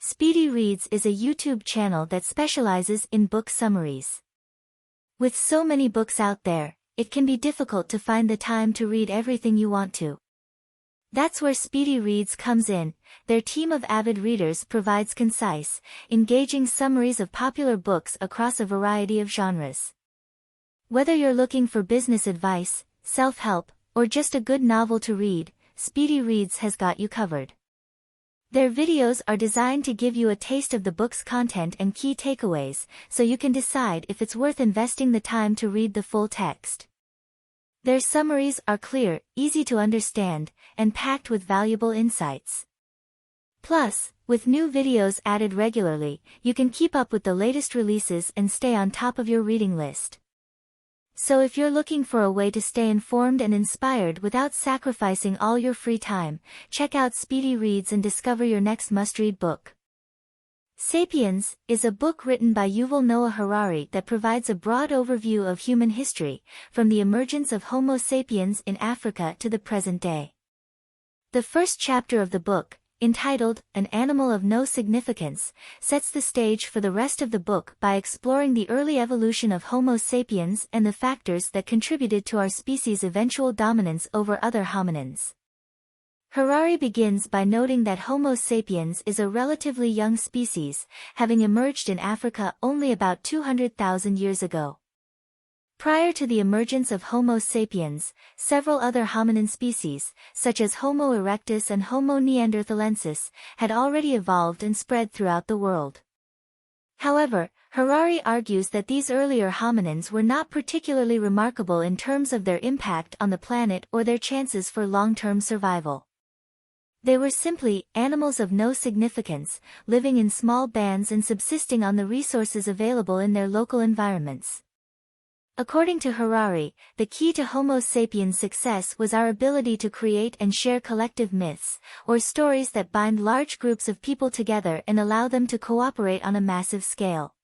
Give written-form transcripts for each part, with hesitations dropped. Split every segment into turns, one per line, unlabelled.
Speedy Reads is a YouTube channel that specializes in book summaries. With so many books out there, it can be difficult to find the time to read everything you want to. That's where Speedy Reads comes in. Their team of avid readers provides concise, engaging summaries of popular books across a variety of genres. Whether you're looking for business advice, self-help, or just a good novel to read, Speedy Reads has got you covered. Their videos are designed to give you a taste of the book's content and key takeaways, so you can decide if it's worth investing the time to read the full text. Their summaries are clear, easy to understand, and packed with valuable insights. Plus, with new videos added regularly, you can keep up with the latest releases and stay on top of your reading list. So if you're looking for a way to stay informed and inspired without sacrificing all your free time, check out Speedy Reads and discover your next must-read book. Sapiens is a book written by Yuval Noah Harari that provides a broad overview of human history, from the emergence of Homo sapiens in Africa to the present day. The first chapter of the book, entitled An Animal of No Significance, sets the stage for the rest of the book by exploring the early evolution of Homo sapiens and the factors that contributed to our species' eventual dominance over other hominins. Harari begins by noting that Homo sapiens is a relatively young species, having emerged in Africa only about 200,000 years ago. Prior to the emergence of Homo sapiens, several other hominin species, such as Homo erectus and Homo neanderthalensis, had already evolved and spread throughout the world. However, Harari argues that these earlier hominins were not particularly remarkable in terms of their impact on the planet or their chances for long-term survival. They were simply animals of no significance, living in small bands and subsisting on the resources available in their local environments. According to Harari, the key to Homo sapiens' success was our ability to create and share collective myths, or stories that bind large groups of people together and allow them to cooperate on a massive scale.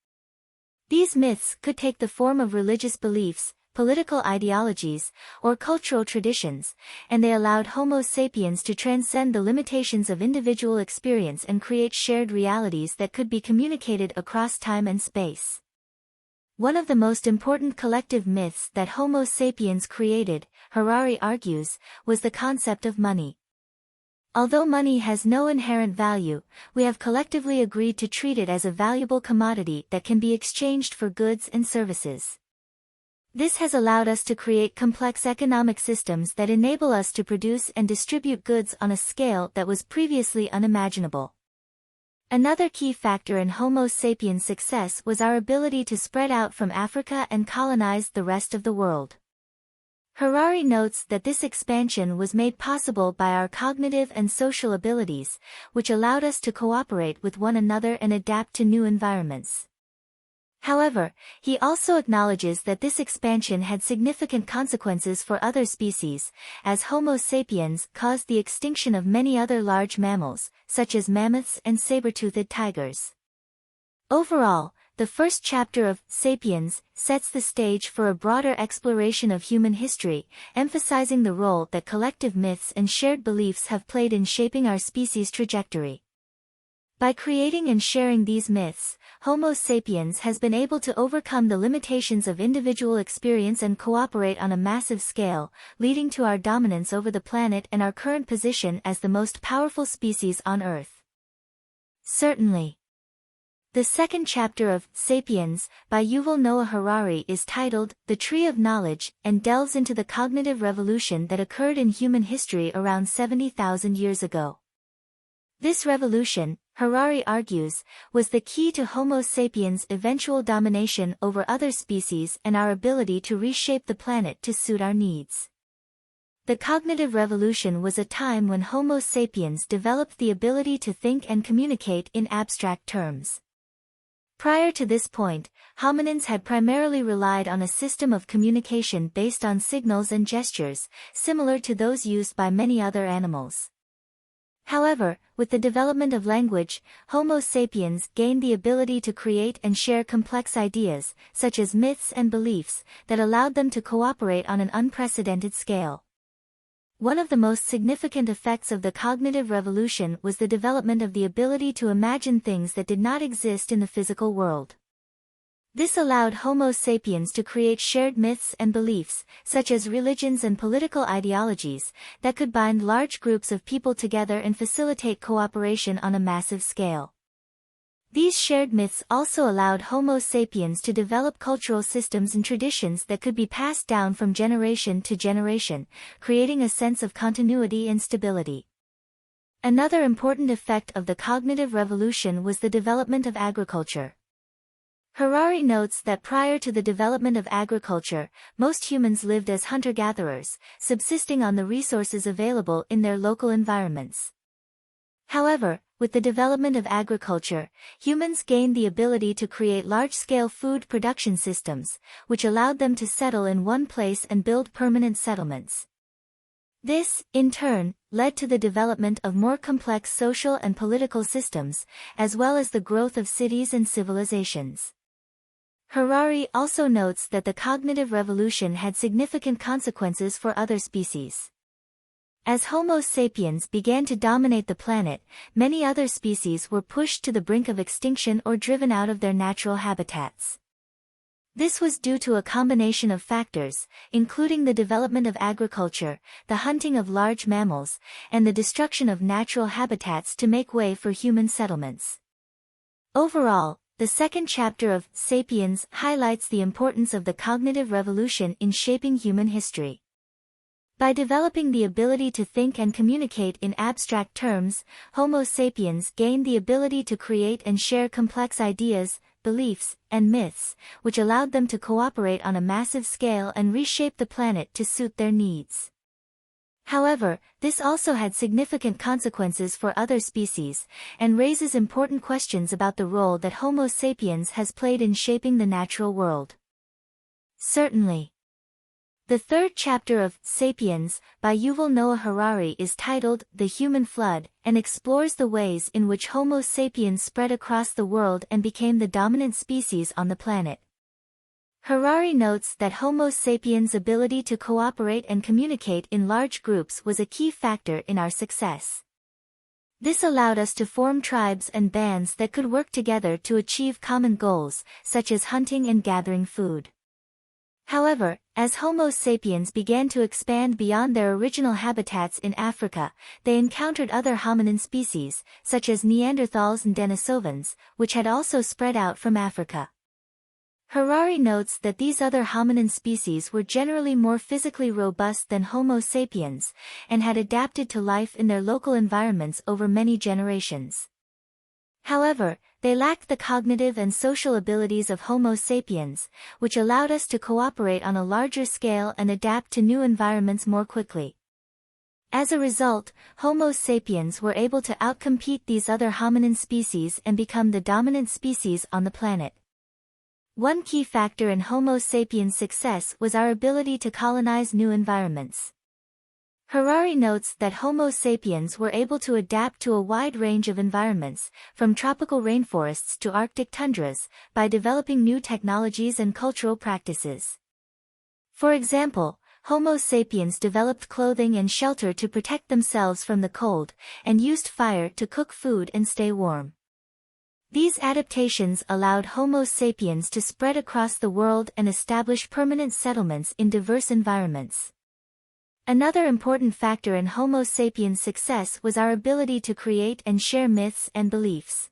These myths could take the form of religious beliefs, political ideologies, or cultural traditions, and they allowed Homo sapiens to transcend the limitations of individual experience and create shared realities that could be communicated across time and space. One of the most important collective myths that Homo sapiens created, Harari argues, was the concept of money. Although money has no inherent value, we have collectively agreed to treat it as a valuable commodity that can be exchanged for goods and services. This has allowed us to create complex economic systems that enable us to produce and distribute goods on a scale that was previously unimaginable. Another key factor in Homo sapiens' success was our ability to spread out from Africa and colonize the rest of the world. Harari notes that this expansion was made possible by our cognitive and social abilities, which allowed us to cooperate with one another and adapt to new environments. However, he also acknowledges that this expansion had significant consequences for other species, as Homo sapiens caused the extinction of many other large mammals, such as mammoths and saber-toothed tigers. Overall, the first chapter of Sapiens sets the stage for a broader exploration of human history, emphasizing the role that collective myths and shared beliefs have played in shaping our species' trajectory. By creating and sharing these myths, Homo sapiens has been able to overcome the limitations of individual experience and cooperate on a massive scale, leading to our dominance over the planet and our current position as the most powerful species on Earth. Certainly. The second chapter of Sapiens, by Yuval Noah Harari, is titled The Tree of Knowledge and delves into the cognitive revolution that occurred in human history around 70,000 years ago. This revolution, Harari argues, was the key to Homo sapiens' eventual domination over other species and our ability to reshape the planet to suit our needs. The cognitive revolution was a time when Homo sapiens developed the ability to think and communicate in abstract terms. Prior to this point, hominins had primarily relied on a system of communication based on signals and gestures, similar to those used by many other animals. However, with the development of language, Homo sapiens gained the ability to create and share complex ideas, such as myths and beliefs, that allowed them to cooperate on an unprecedented scale. One of the most significant effects of the cognitive revolution was the development of the ability to imagine things that did not exist in the physical world. This allowed Homo sapiens to create shared myths and beliefs, such as religions and political ideologies, that could bind large groups of people together and facilitate cooperation on a massive scale. These shared myths also allowed Homo sapiens to develop cultural systems and traditions that could be passed down from generation to generation, creating a sense of continuity and stability. Another important effect of the cognitive revolution was the development of agriculture. Harari notes that prior to the development of agriculture, most humans lived as hunter-gatherers, subsisting on the resources available in their local environments. However, with the development of agriculture, humans gained the ability to create large-scale food production systems, which allowed them to settle in one place and build permanent settlements. This, in turn, led to the development of more complex social and political systems, as well as the growth of cities and civilizations. Harari also notes that the cognitive revolution had significant consequences for other species. As Homo sapiens began to dominate the planet, many other species were pushed to the brink of extinction or driven out of their natural habitats. This was due to a combination of factors, including the development of agriculture, the hunting of large mammals, and the destruction of natural habitats to make way for human settlements. Overall, the second chapter of Sapiens highlights the importance of the cognitive revolution in shaping human history. By developing the ability to think and communicate in abstract terms, Homo sapiens gained the ability to create and share complex ideas, beliefs, and myths, which allowed them to cooperate on a massive scale and reshape the planet to suit their needs. However, this also had significant consequences for other species, and raises important questions about the role that Homo sapiens has played in shaping the natural world. Certainly. The third chapter of Sapiens, by Yuval Noah Harari, is titled The Human Flood, and explores the ways in which Homo sapiens spread across the world and became the dominant species on the planet. Harari notes that Homo sapiens' ability to cooperate and communicate in large groups was a key factor in our success. This allowed us to form tribes and bands that could work together to achieve common goals, such as hunting and gathering food. However, as Homo sapiens began to expand beyond their original habitats in Africa, they encountered other hominin species, such as Neanderthals and Denisovans, which had also spread out from Africa. Harari notes that these other hominin species were generally more physically robust than Homo sapiens, and had adapted to life in their local environments over many generations. However, they lacked the cognitive and social abilities of Homo sapiens, which allowed us to cooperate on a larger scale and adapt to new environments more quickly. As a result, Homo sapiens were able to outcompete these other hominin species and become the dominant species on the planet. One key factor in Homo sapiens' success was our ability to colonize new environments. Harari notes that Homo sapiens were able to adapt to a wide range of environments, from tropical rainforests to Arctic tundras, by developing new technologies and cultural practices. For example, Homo sapiens developed clothing and shelter to protect themselves from the cold, and used fire to cook food and stay warm. These adaptations allowed Homo sapiens to spread across the world and establish permanent settlements in diverse environments. Another important factor in Homo sapiens' success was our ability to create and share myths and beliefs.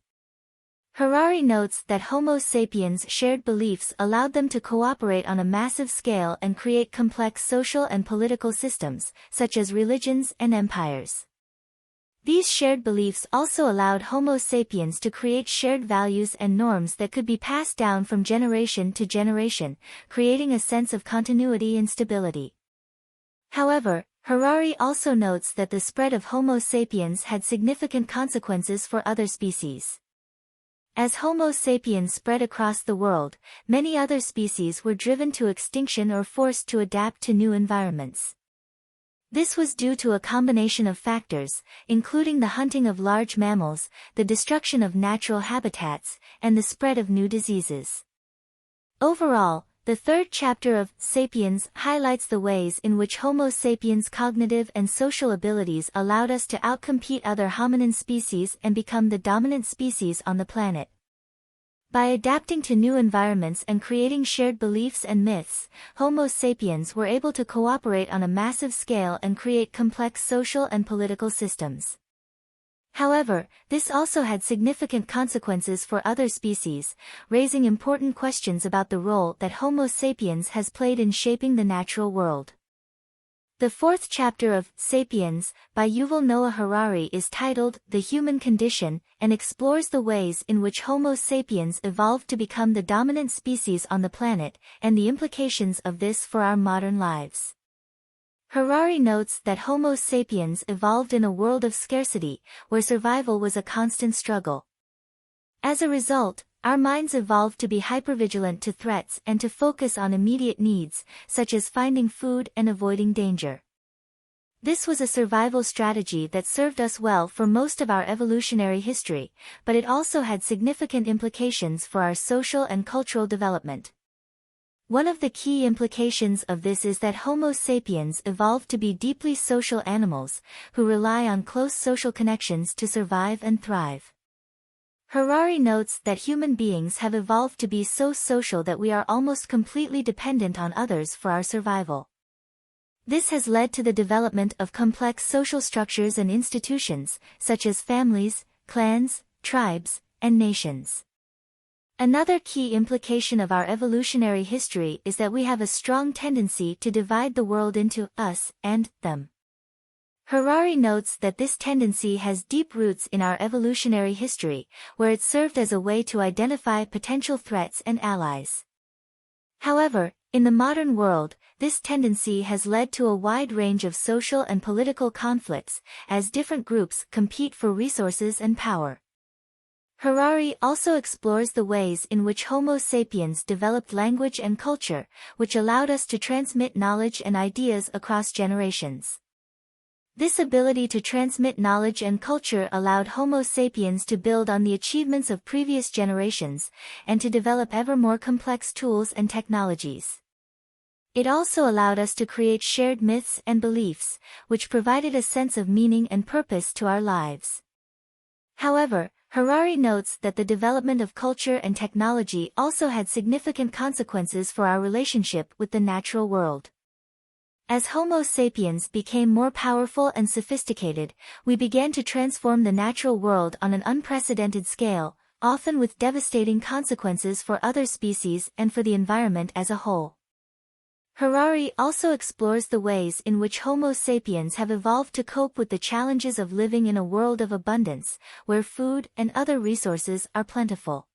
Harari notes that Homo sapiens' shared beliefs allowed them to cooperate on a massive scale and create complex social and political systems, such as religions and empires. These shared beliefs also allowed Homo sapiens to create shared values and norms that could be passed down from generation to generation, creating a sense of continuity and stability. However, Harari also notes that the spread of Homo sapiens had significant consequences for other species. As Homo sapiens spread across the world, many other species were driven to extinction or forced to adapt to new environments. This was due to a combination of factors, including the hunting of large mammals, the destruction of natural habitats, and the spread of new diseases. Overall, The third chapter of Sapiens highlights the ways in which Homo sapiens' cognitive and social abilities allowed us to outcompete other hominin species and become the dominant species on the planet. By adapting to new environments and creating shared beliefs and myths, Homo sapiens were able to cooperate on a massive scale and create complex social and political systems. However, this also had significant consequences for other species, raising important questions about the role that Homo sapiens has played in shaping the natural world. The fourth chapter of Sapiens, by Yuval Noah Harari, is titled The Human Condition, and explores the ways in which Homo sapiens evolved to become the dominant species on the planet, and the implications of this for our modern lives. Harari notes that Homo sapiens evolved in a world of scarcity, where survival was a constant struggle. As a result, our minds evolved to be hypervigilant to threats and to focus on immediate needs, such as finding food and avoiding danger. This was a survival strategy that served us well for most of our evolutionary history, but it also had significant implications for our social and cultural development. One of the key implications of this is that Homo sapiens evolved to be deeply social animals, who rely on close social connections to survive and thrive. Harari notes that human beings have evolved to be so social that we are almost completely dependent on others for our survival. This has led to the development of complex social structures and institutions, such as families, clans, tribes, and nations. Another key implication of our evolutionary history is that we have a strong tendency to divide the world into us and them. Harari notes that this tendency has deep roots in our evolutionary history, where it served as a way to identify potential threats and allies. However, in the modern world, this tendency has led to a wide range of social and political conflicts, as different groups compete for resources and power. Harari also explores the ways in which Homo sapiens developed language and culture, which allowed us to transmit knowledge and ideas across generations. This ability to transmit knowledge and culture allowed Homo sapiens to build on the achievements of previous generations, and to develop ever more complex tools and technologies. It also allowed us to create shared myths and beliefs, which provided a sense of meaning and purpose to our lives. However, Harari notes that the development of culture and technology also had significant consequences for our relationship with the natural world. As Homo sapiens became more powerful and sophisticated, we began to transform the natural world on an unprecedented scale, often with devastating consequences for other species and for the environment as a whole. Harari also explores the ways in which Homo sapiens have evolved to cope with the challenges of living in a world of abundance, where food and other resources are plentiful.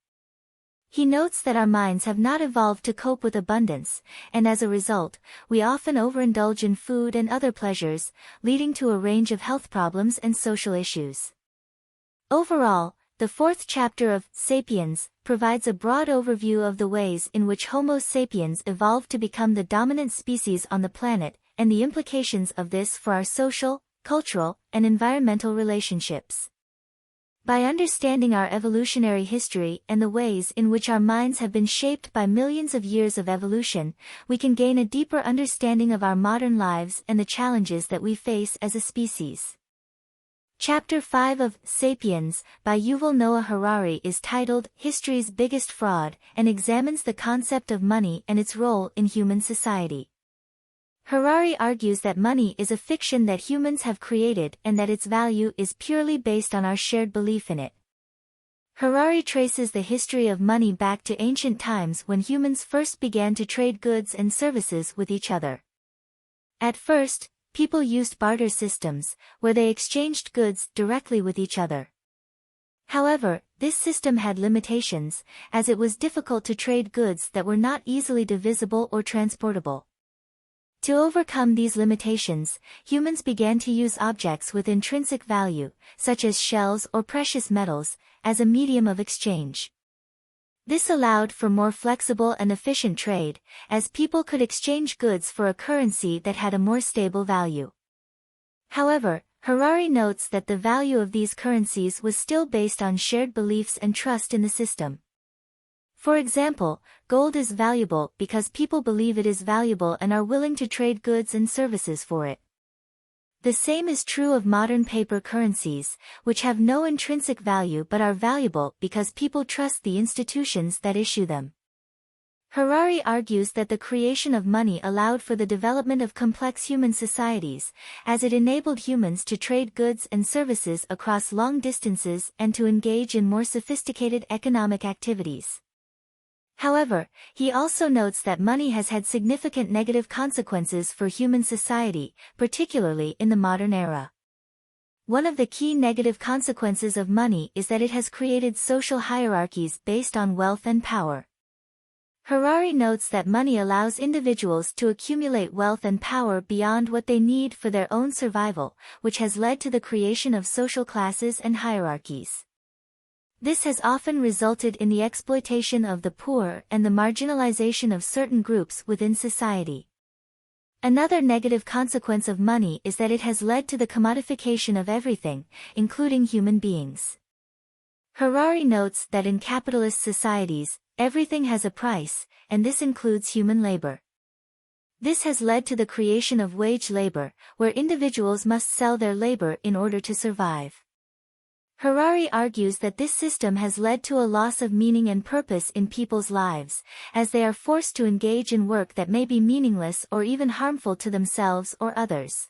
He notes that our minds have not evolved to cope with abundance, and as a result, we often overindulge in food and other pleasures, leading to a range of health problems and social issues. Overall, the fourth chapter of Sapiens provides a broad overview of the ways in which Homo sapiens evolved to become the dominant species on the planet, and the implications of this for our social, cultural, and environmental relationships. By understanding our evolutionary history and the ways in which our minds have been shaped by millions of years of evolution, we can gain a deeper understanding of our modern lives and the challenges that we face as a species. Chapter 5 of Sapiens, by Yuval Noah Harari, is titled History's Biggest Fraud, and examines the concept of money and its role in human society. Harari argues that money is a fiction that humans have created and that its value is purely based on our shared belief in it. Harari traces the history of money back to ancient times when humans first began to trade goods and services with each other. At first, people used barter systems, where they exchanged goods directly with each other. However, this system had limitations, as it was difficult to trade goods that were not easily divisible or transportable. To overcome these limitations, humans began to use objects with intrinsic value, such as shells or precious metals, as a medium of exchange. This allowed for more flexible and efficient trade, as people could exchange goods for a currency that had a more stable value. However, Harari notes that the value of these currencies was still based on shared beliefs and trust in the system. For example, gold is valuable because people believe it is valuable and are willing to trade goods and services for it. The same is true of modern paper currencies, which have no intrinsic value but are valuable because people trust the institutions that issue them. Harari argues that the creation of money allowed for the development of complex human societies, as it enabled humans to trade goods and services across long distances and to engage in more sophisticated economic activities. However, he also notes that money has had significant negative consequences for human society, particularly in the modern era. One of the key negative consequences of money is that it has created social hierarchies based on wealth and power. Harari notes that money allows individuals to accumulate wealth and power beyond what they need for their own survival, which has led to the creation of social classes and hierarchies. This has often resulted in the exploitation of the poor and the marginalization of certain groups within society. Another negative consequence of money is that it has led to the commodification of everything, including human beings. Harari notes that in capitalist societies, everything has a price, and this includes human labor. This has led to the creation of wage labor, where individuals must sell their labor in order to survive. Harari argues that this system has led to a loss of meaning and purpose in people's lives, as they are forced to engage in work that may be meaningless or even harmful to themselves or others.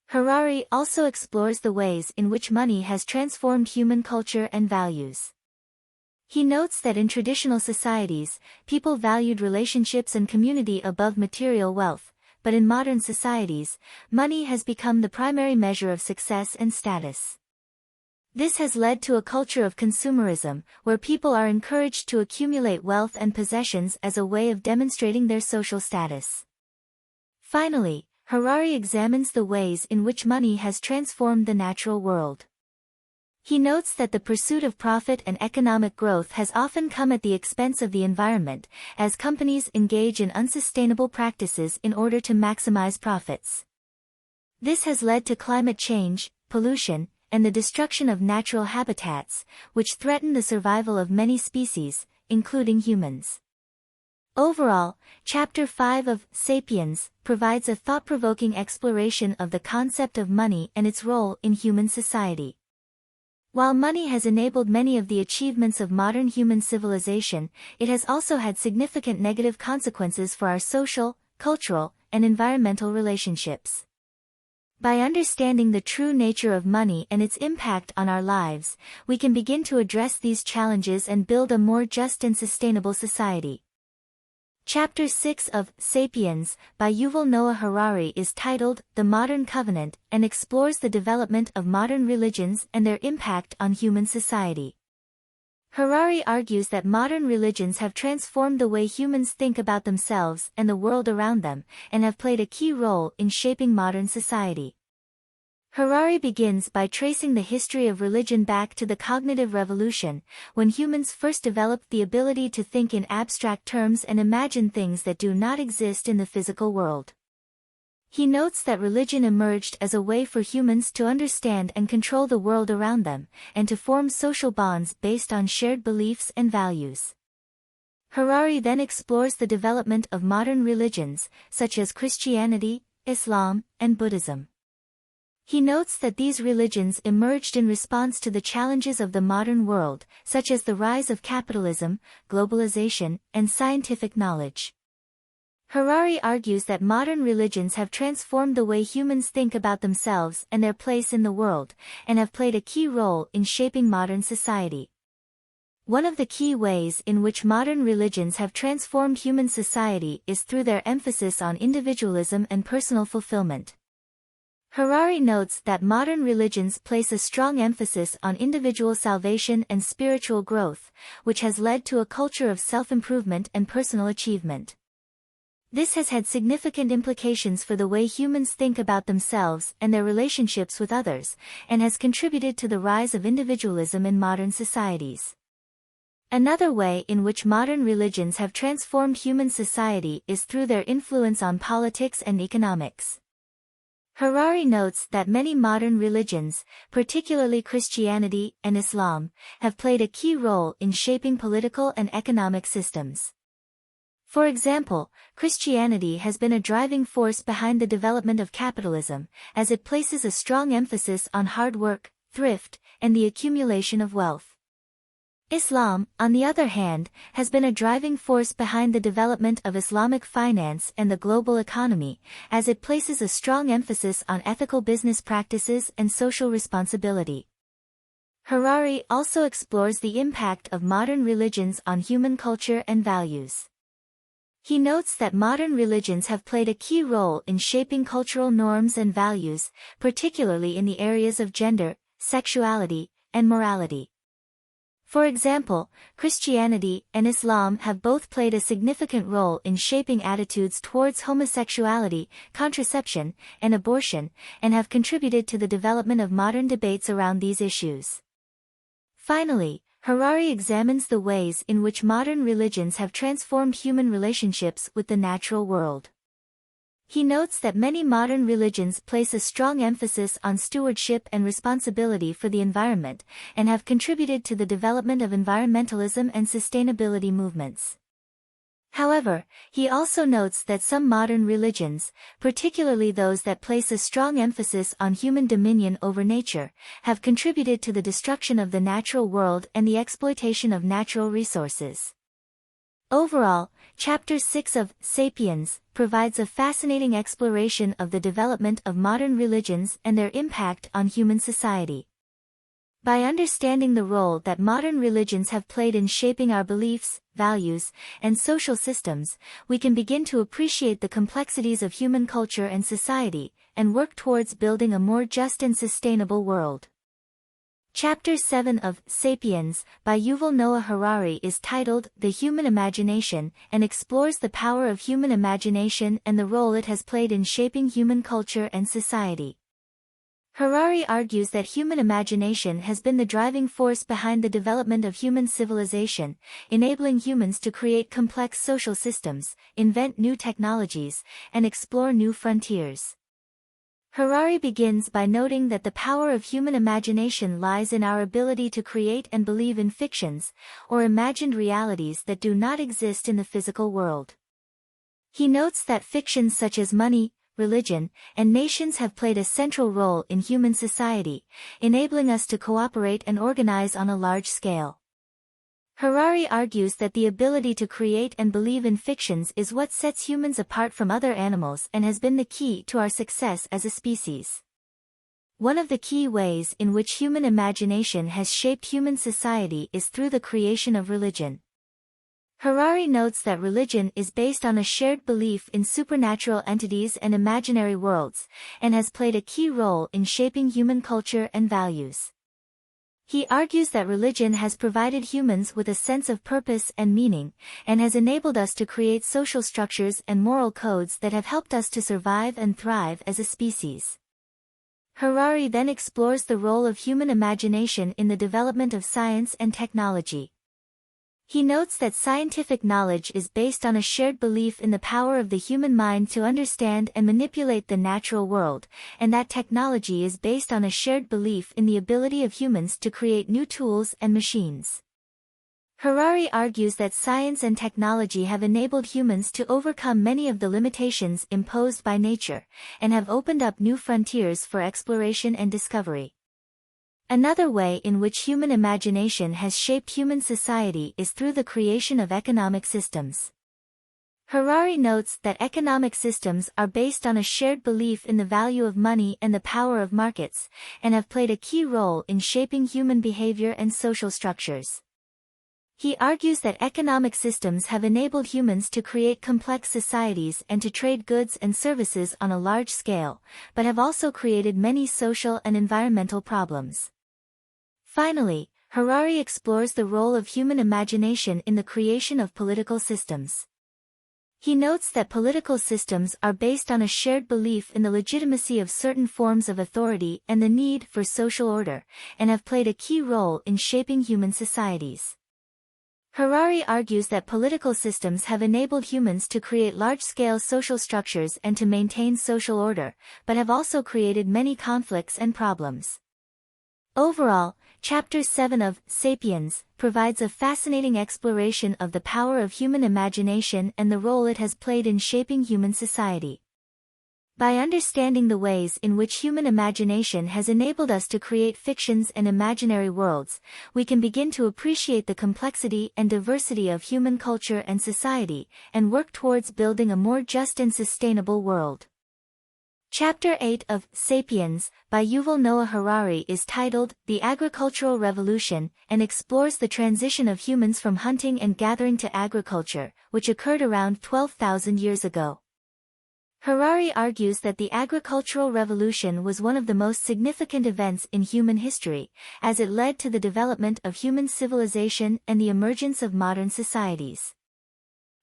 Harari also explores the ways in which money has transformed human culture and values. He notes that in traditional societies, people valued relationships and community above material wealth, but in modern societies, money has become the primary measure of success and status. This has led to a culture of consumerism, where people are encouraged to accumulate wealth and possessions as a way of demonstrating their social status. Finally, Harari examines the ways in which money has transformed the natural world. He notes that the pursuit of profit and economic growth has often come at the expense of the environment, as companies engage in unsustainable practices in order to maximize profits. This has led to climate change, pollution, and the destruction of natural habitats, which threaten the survival of many species, including humans. Overall, Chapter 5 of Sapiens provides a thought-provoking exploration of the concept of money and its role in human society. While money has enabled many of the achievements of modern human civilization, it has also had significant negative consequences for our social, cultural, and environmental relationships. By understanding the true nature of money and its impact on our lives, we can begin to address these challenges and build a more just and sustainable society. Chapter 6 of Sapiens by Yuval Noah Harari is titled The Modern Covenant and explores the development of modern religions and their impact on human society. Harari argues that modern religions have transformed the way humans think about themselves and the world around them, and have played a key role in shaping modern society. Harari begins by tracing the history of religion back to the cognitive revolution, when humans first developed the ability to think in abstract terms and imagine things that do not exist in the physical world. He notes that religion emerged as a way for humans to understand and control the world around them, and to form social bonds based on shared beliefs and values. Harari then explores the development of modern religions, such as Christianity, Islam, and Buddhism. He notes that these religions emerged in response to the challenges of the modern world, such as the rise of capitalism, globalization, and scientific knowledge. Harari argues that modern religions have transformed the way humans think about themselves and their place in the world, and have played a key role in shaping modern society. One of the key ways in which modern religions have transformed human society is through their emphasis on individualism and personal fulfillment. Harari notes that modern religions place a strong emphasis on individual salvation and spiritual growth, which has led to a culture of self-improvement and personal achievement. This has had significant implications for the way humans think about themselves and their relationships with others, and has contributed to the rise of individualism in modern societies. Another way in which modern religions have transformed human society is through their influence on politics and economics. Harari notes that many modern religions, particularly Christianity and Islam, have played a key role in shaping political and economic systems. For example, Christianity has been a driving force behind the development of capitalism, as it places a strong emphasis on hard work, thrift, and the accumulation of wealth. Islam, on the other hand, has been a driving force behind the development of Islamic finance and the global economy, as it places a strong emphasis on ethical business practices and social responsibility. Harari also explores the impact of modern religions on human culture and values. He notes that modern religions have played a key role in shaping cultural norms and values, particularly in the areas of gender, sexuality, and morality. For example, Christianity and Islam have both played a significant role in shaping attitudes towards homosexuality, contraception, and abortion, and have contributed to the development of modern debates around these issues. Finally, Harari examines the ways in which modern religions have transformed human relationships with the natural world. He notes that many modern religions place a strong emphasis on stewardship and responsibility for the environment, and have contributed to the development of environmentalism and sustainability movements. However, he also notes that some modern religions, particularly those that place a strong emphasis on human dominion over nature, have contributed to the destruction of the natural world and the exploitation of natural resources. Overall, Chapter 6 of Sapiens provides a fascinating exploration of the development of modern religions and their impact on human society. By understanding the role that modern religions have played in shaping our beliefs, values, and social systems, we can begin to appreciate the complexities of human culture and society, and work towards building a more just and sustainable world. Chapter 7 of Sapiens by Yuval Noah Harari is titled The Human Imagination and explores the power of human imagination and the role it has played in shaping human culture and society. Harari argues that human imagination has been the driving force behind the development of human civilization, enabling humans to create complex social systems, invent new technologies, and explore new frontiers. Harari begins by noting that the power of human imagination lies in our ability to create and believe in fictions, or imagined realities that do not exist in the physical world. He notes that fictions such as money, religion, and nations have played a central role in human society, enabling us to cooperate and organize on a large scale. Harari argues that the ability to create and believe in fictions is what sets humans apart from other animals and has been the key to our success as a species. One of the key ways in which human imagination has shaped human society is through the creation of religion. Harari notes that religion is based on a shared belief in supernatural entities and imaginary worlds, and has played a key role in shaping human culture and values. He argues that religion has provided humans with a sense of purpose and meaning, and has enabled us to create social structures and moral codes that have helped us to survive and thrive as a species. Harari then explores the role of human imagination in the development of science and technology. He notes that scientific knowledge is based on a shared belief in the power of the human mind to understand and manipulate the natural world, and that technology is based on a shared belief in the ability of humans to create new tools and machines. Harari argues that science and technology have enabled humans to overcome many of the limitations imposed by nature, and have opened up new frontiers for exploration and discovery. Another way in which human imagination has shaped human society is through the creation of economic systems. Harari notes that economic systems are based on a shared belief in the value of money and the power of markets, and have played a key role in shaping human behavior and social structures. He argues that economic systems have enabled humans to create complex societies and to trade goods and services on a large scale, but have also created many social and environmental problems. Finally, Harari explores the role of human imagination in the creation of political systems. He notes that political systems are based on a shared belief in the legitimacy of certain forms of authority and the need for social order, and have played a key role in shaping human societies. Harari argues that political systems have enabled humans to create large-scale social structures and to maintain social order, but have also created many conflicts and problems. Overall, Chapter 7 of Sapiens provides a fascinating exploration of the power of human imagination and the role it has played in shaping human society. By understanding the ways in which human imagination has enabled us to create fictions and imaginary worlds, we can begin to appreciate the complexity and diversity of human culture and society, and work towards building a more just and sustainable world. Chapter 8 of Sapiens, by Yuval Noah Harari, is titled The Agricultural Revolution, and explores the transition of humans from hunting and gathering to agriculture, which occurred around 12,000 years ago. Harari argues that the agricultural revolution was one of the most significant events in human history, as it led to the development of human civilization and the emergence of modern societies.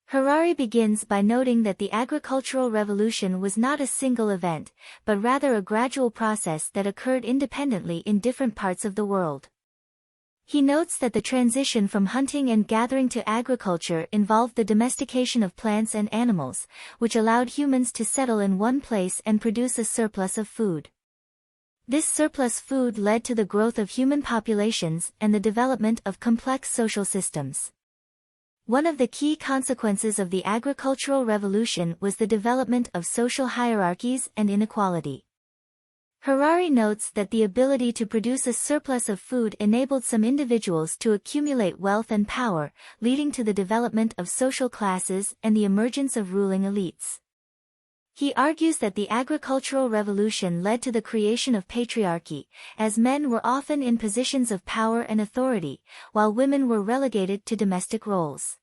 Harari begins by noting that the agricultural revolution was not a single event, but rather a gradual process that occurred independently in different parts of the world. He notes that the transition from hunting and gathering to agriculture involved the domestication of plants and animals, which allowed humans to settle in one place and produce a surplus of food. This surplus food led to the growth of human populations and the development of complex social systems. One of the key consequences of the agricultural revolution was the development of social hierarchies and inequality. Harari notes that the ability to produce a surplus of food enabled some individuals to accumulate wealth and power, leading to the development of social classes and the emergence of ruling elites. He argues that the agricultural revolution led to the creation of patriarchy, as men were often in positions of power and authority, while women were relegated to domestic roles.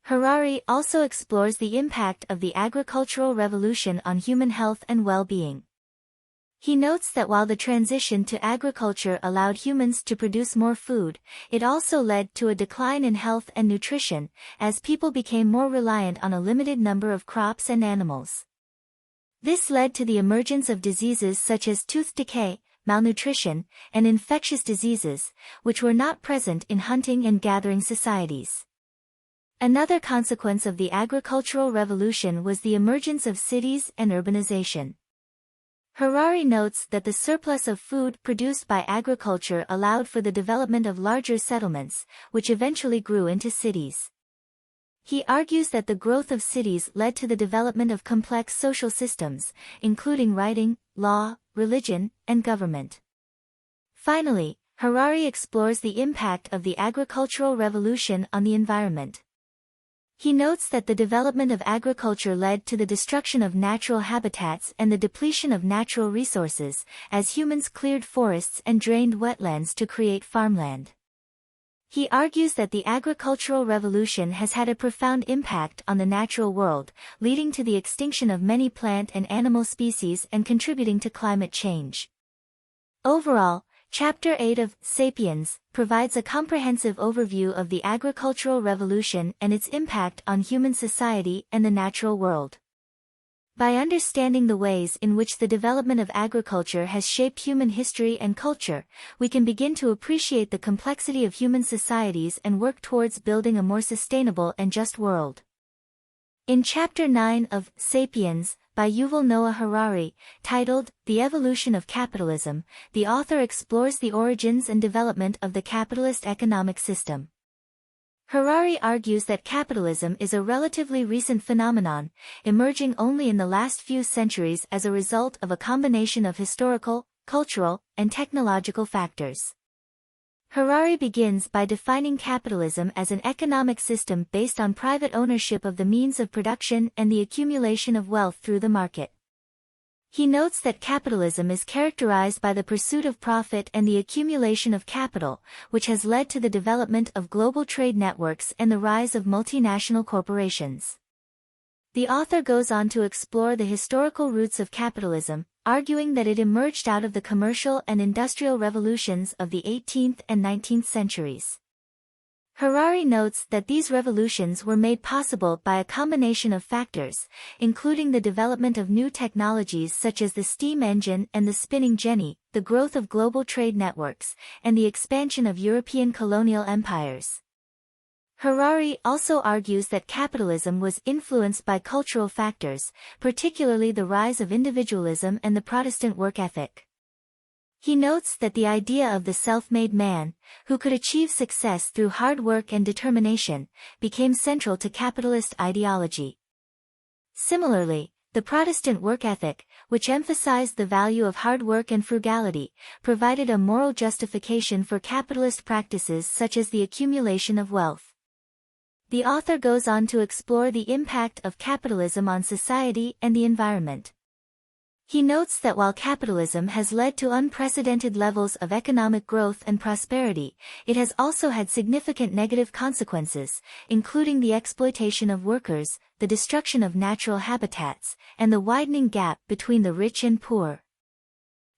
Harari also explores the impact of the agricultural revolution on human health and well-being. He notes that while the transition to agriculture allowed humans to produce more food, it also led to a decline in health and nutrition, as people became more reliant on a limited number of crops and animals. This led to the emergence of diseases such as tooth decay, malnutrition, and infectious diseases, which were not present in hunting and gathering societies. Another consequence of the agricultural revolution was the emergence of cities and urbanization. Harari notes that the surplus of food produced by agriculture allowed for the development of larger settlements, which eventually grew into cities. He argues that the growth of cities led to the development of complex social systems, including writing, law, religion, and government. Finally, Harari explores the impact of the agricultural revolution on the environment. He notes that the development of agriculture led to the destruction of natural habitats and the depletion of natural resources, as humans cleared forests and drained wetlands to create farmland. He argues that the agricultural revolution has had a profound impact on the natural world, leading to the extinction of many plant and animal species and contributing to climate change. Overall, Chapter 8 of Sapiens provides a comprehensive overview of the agricultural revolution and its impact on human society and the natural world. By understanding the ways in which the development of agriculture has shaped human history and culture, we can begin to appreciate the complexity of human societies and work towards building a more sustainable and just world. In Chapter 9 of Sapiens, by Yuval Noah Harari, titled The Evolution of Capitalism, the author explores the origins and development of the capitalist economic system. Harari argues that capitalism is a relatively recent phenomenon, emerging only in the last few centuries as a result of a combination of historical, cultural, and technological factors. Harari begins by defining capitalism as an economic system based on private ownership of the means of production and the accumulation of wealth through the market. He notes that capitalism is characterized by the pursuit of profit and the accumulation of capital, which has led to the development of global trade networks and the rise of multinational corporations. The author goes on to explore the historical roots of capitalism, arguing that it emerged out of the commercial and industrial revolutions of the 18th and 19th centuries. Harari notes that these revolutions were made possible by a combination of factors, including the development of new technologies such as the steam engine and the spinning jenny, the growth of global trade networks, and the expansion of European colonial empires. Harari also argues that capitalism was influenced by cultural factors, particularly the rise of individualism and the Protestant work ethic. He notes that the idea of the self-made man, who could achieve success through hard work and determination, became central to capitalist ideology. Similarly, the Protestant work ethic, which emphasized the value of hard work and frugality, provided a moral justification for capitalist practices such as the accumulation of wealth. The author goes on to explore the impact of capitalism on society and the environment. He notes that while capitalism has led to unprecedented levels of economic growth and prosperity, it has also had significant negative consequences, including the exploitation of workers, the destruction of natural habitats, and the widening gap between the rich and poor.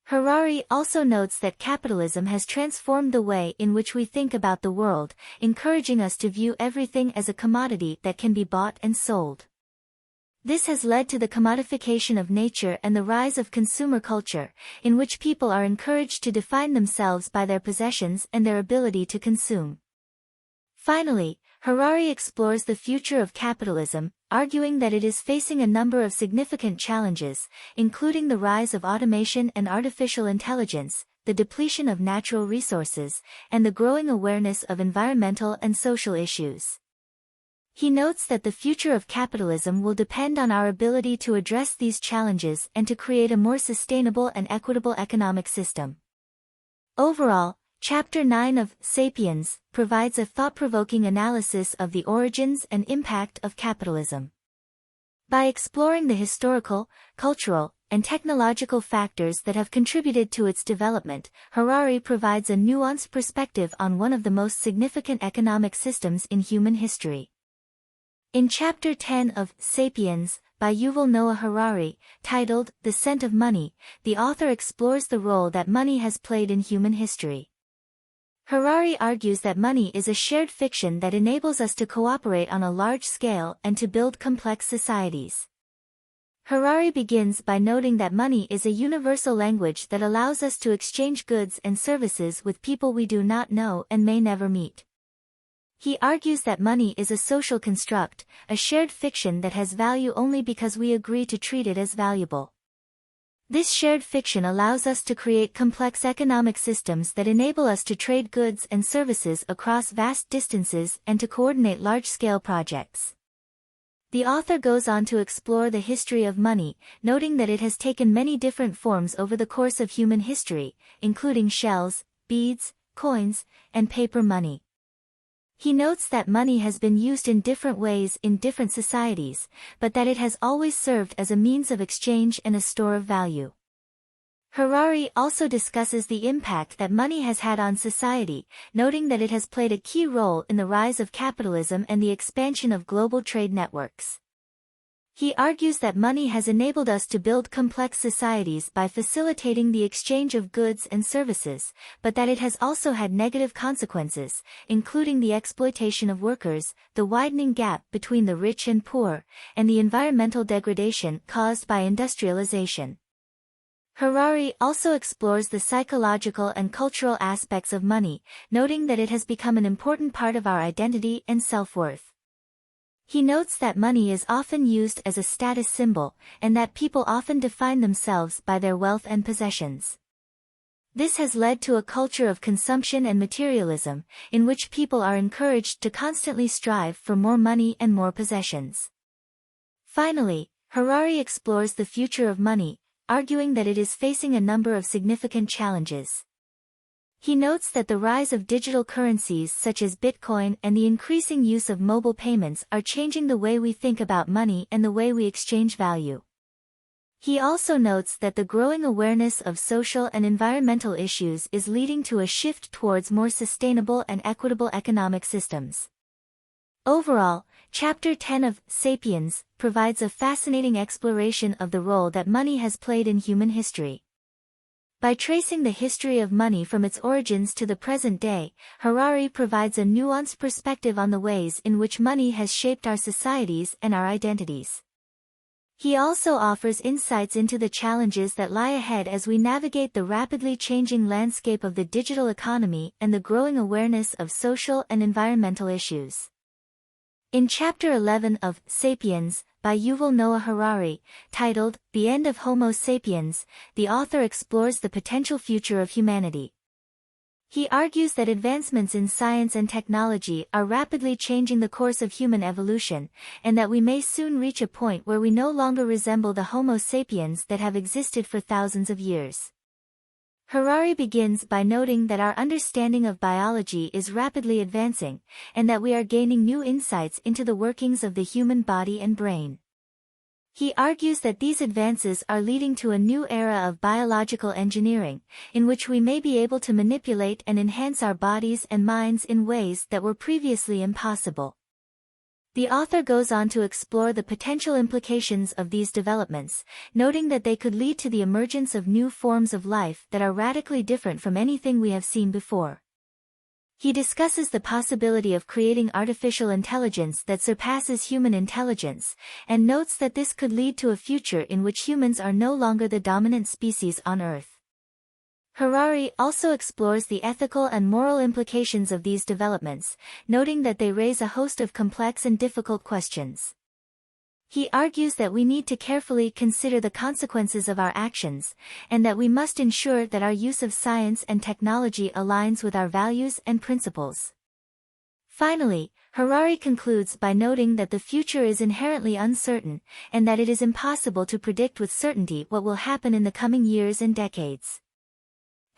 Harari also notes that capitalism has transformed the way in which we think about the world, encouraging us to view everything as a commodity that can be bought and sold. This has led to the commodification of nature and the rise of consumer culture, in which people are encouraged to define themselves by their possessions and their ability to consume. Finally, Harari explores the future of capitalism, arguing that it is facing a number of significant challenges, including the rise of automation and artificial intelligence, the depletion of natural resources, and the growing awareness of environmental and social issues. He notes that the future of capitalism will depend on our ability to address these challenges and to create a more sustainable and equitable economic system. Overall, Chapter 9 of Sapiens provides a thought-provoking analysis of the origins and impact of capitalism. By exploring the historical, cultural, and technological factors that have contributed to its development, Harari provides a nuanced perspective on one of the most significant economic systems in human history. In Chapter 10 of Sapiens, by Yuval Noah Harari, titled The Scent of Money, the author explores the role that money has played in human history. Harari argues that money is a shared fiction that enables us to cooperate on a large scale and to build complex societies. Harari begins by noting that money is a universal language that allows us to exchange goods and services with people we do not know and may never meet. He argues that money is a social construct, a shared fiction that has value only because we agree to treat it as valuable. This shared fiction allows us to create complex economic systems that enable us to trade goods and services across vast distances and to coordinate large-scale projects. The author goes on to explore the history of money, noting that it has taken many different forms over the course of human history, including shells, beads, coins, and paper money. He notes that money has been used in different ways in different societies, but that it has always served as a means of exchange and a store of value. Harari also discusses the impact that money has had on society, noting that it has played a key role in the rise of capitalism and the expansion of global trade networks. He argues that money has enabled us to build complex societies by facilitating the exchange of goods and services, but that it has also had negative consequences, including the exploitation of workers, the widening gap between the rich and poor, and the environmental degradation caused by industrialization. Harari also explores the psychological and cultural aspects of money, noting that it has become an important part of our identity and self-worth. He notes that money is often used as a status symbol, and that people often define themselves by their wealth and possessions. This has led to a culture of consumption and materialism, in which people are encouraged to constantly strive for more money and more possessions. Finally, Harari explores the future of money, arguing that it is facing a number of significant challenges. He notes that the rise of digital currencies such as Bitcoin and the increasing use of mobile payments are changing the way we think about money and the way we exchange value. He also notes that the growing awareness of social and environmental issues is leading to a shift towards more sustainable and equitable economic systems. Overall, Chapter 10 of Sapiens provides a fascinating exploration of the role that money has played in human history. By tracing the history of money from its origins to the present day, Harari provides a nuanced perspective on the ways in which money has shaped our societies and our identities. He also offers insights into the challenges that lie ahead as we navigate the rapidly changing landscape of the digital economy and the growing awareness of social and environmental issues. In Chapter 11 of Sapiens, by Yuval Noah Harari, titled The End of Homo sapiens, the author explores the potential future of humanity. He argues that advancements in science and technology are rapidly changing the course of human evolution, and that we may soon reach a point where we no longer resemble the Homo sapiens that have existed for thousands of years. Harari begins by noting that our understanding of biology is rapidly advancing, and that we are gaining new insights into the workings of the human body and brain. He argues that these advances are leading to a new era of biological engineering, in which we may be able to manipulate and enhance our bodies and minds in ways that were previously impossible. The author goes on to explore the potential implications of these developments, noting that they could lead to the emergence of new forms of life that are radically different from anything we have seen before. He discusses the possibility of creating artificial intelligence that surpasses human intelligence, and notes that this could lead to a future in which humans are no longer the dominant species on Earth. Harari also explores the ethical and moral implications of these developments, noting that they raise a host of complex and difficult questions. He argues that we need to carefully consider the consequences of our actions, and that we must ensure that our use of science and technology aligns with our values and principles. Finally, Harari concludes by noting that the future is inherently uncertain, and that it is impossible to predict with certainty what will happen in the coming years and decades.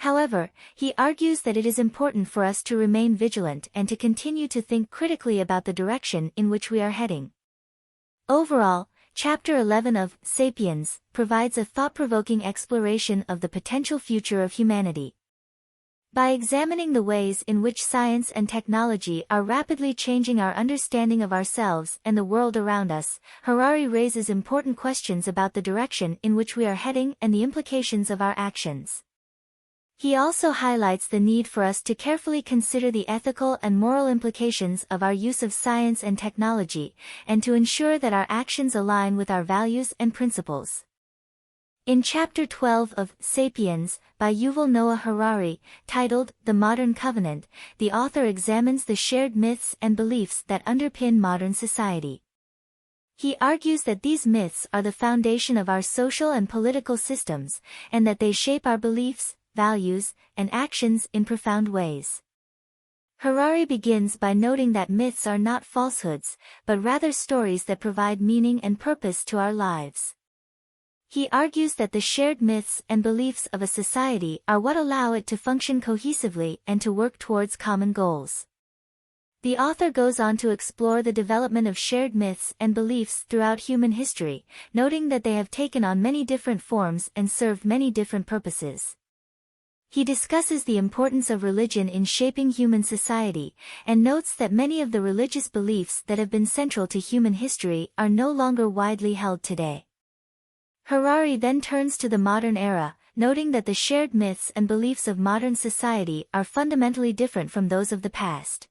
However, he argues that it is important for us to remain vigilant and to continue to think critically about the direction in which we are heading. Overall, Chapter 11 of Sapiens provides a thought-provoking exploration of the potential future of humanity. By examining the ways in which science and technology are rapidly changing our understanding of ourselves and the world around us, Harari raises important questions about the direction in which we are heading and the implications of our actions. He also highlights the need for us to carefully consider the ethical and moral implications of our use of science and technology, and to ensure that our actions align with our values and principles. In Chapter 12 of Sapiens, by Yuval Noah Harari, titled The Modern Covenant, the author examines the shared myths and beliefs that underpin modern society. He argues that these myths are the foundation of our social and political systems, and that they shape our beliefs, values, and actions in profound ways. Harari begins by noting that myths are not falsehoods, but rather stories that provide meaning and purpose to our lives. He argues that the shared myths and beliefs of a society are what allow it to function cohesively and to work towards common goals. The author goes on to explore the development of shared myths and beliefs throughout human history, noting that they have taken on many different forms and served many different purposes. He discusses the importance of religion in shaping human society, and notes that many of the religious beliefs that have been central to human history are no longer widely held today. Harari then turns to the modern era, noting that the shared myths and beliefs of modern society are fundamentally different from those of the past.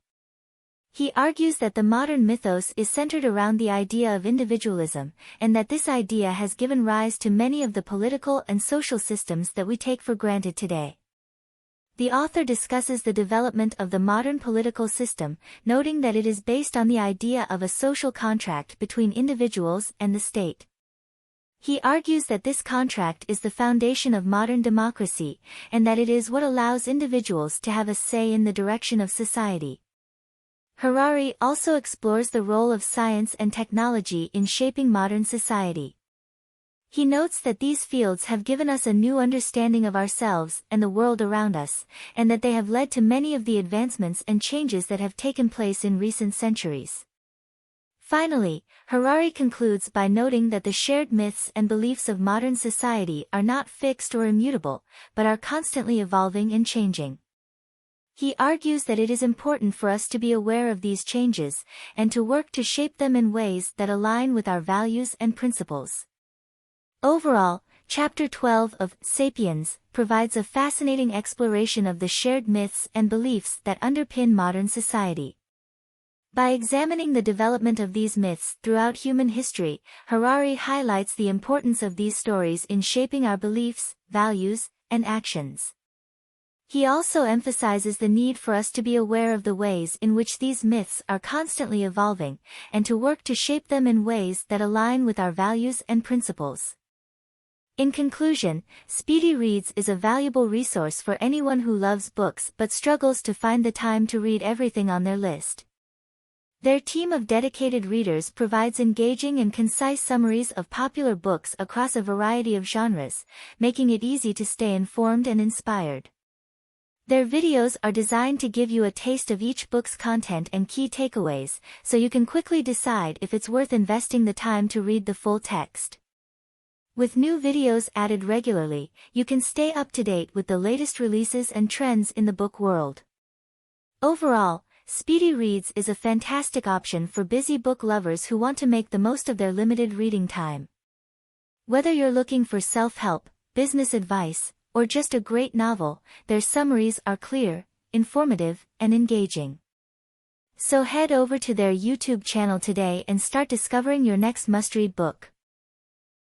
He argues that the modern mythos is centered around the idea of individualism, and that this idea has given rise to many of the political and social systems that we take for granted today. The author discusses the development of the modern political system, noting that it is based on the idea of a social contract between individuals and the state. He argues that this contract is the foundation of modern democracy, and that it is what allows individuals to have a say in the direction of society. Harari also explores the role of science and technology in shaping modern society. He notes that these fields have given us a new understanding of ourselves and the world around us, and that they have led to many of the advancements and changes that have taken place in recent centuries. Finally, Harari concludes by noting that the shared myths and beliefs of modern society are not fixed or immutable, but are constantly evolving and changing. He argues that it is important for us to be aware of these changes, and to work to shape them in ways that align with our values and principles. Overall, Chapter 12 of Sapiens provides a fascinating exploration of the shared myths and beliefs that underpin modern society. By examining the development of these myths throughout human history, Harari highlights the importance of these stories in shaping our beliefs, values, and actions. He also emphasizes the need for us to be aware of the ways in which these myths are constantly evolving, and to work to shape them in ways that align with our values and principles. In conclusion, Speedy Reads is a valuable resource for anyone who loves books but struggles to find the time to read everything on their list. Their team of dedicated readers provides engaging and concise summaries of popular books across a variety of genres, making it easy to stay informed and inspired. Their videos are designed to give you a taste of each book's content and key takeaways, so you can quickly decide if it's worth investing the time to read the full text. With new videos added regularly, you can stay up to date with the latest releases and trends in the book world. Overall, Speedy Reads is a fantastic option for busy book lovers who want to make the most of their limited reading time. Whether you're looking for self-help, business advice, or just a great novel, their summaries are clear, informative, and engaging. So head over to their YouTube channel today and start discovering your next must-read book.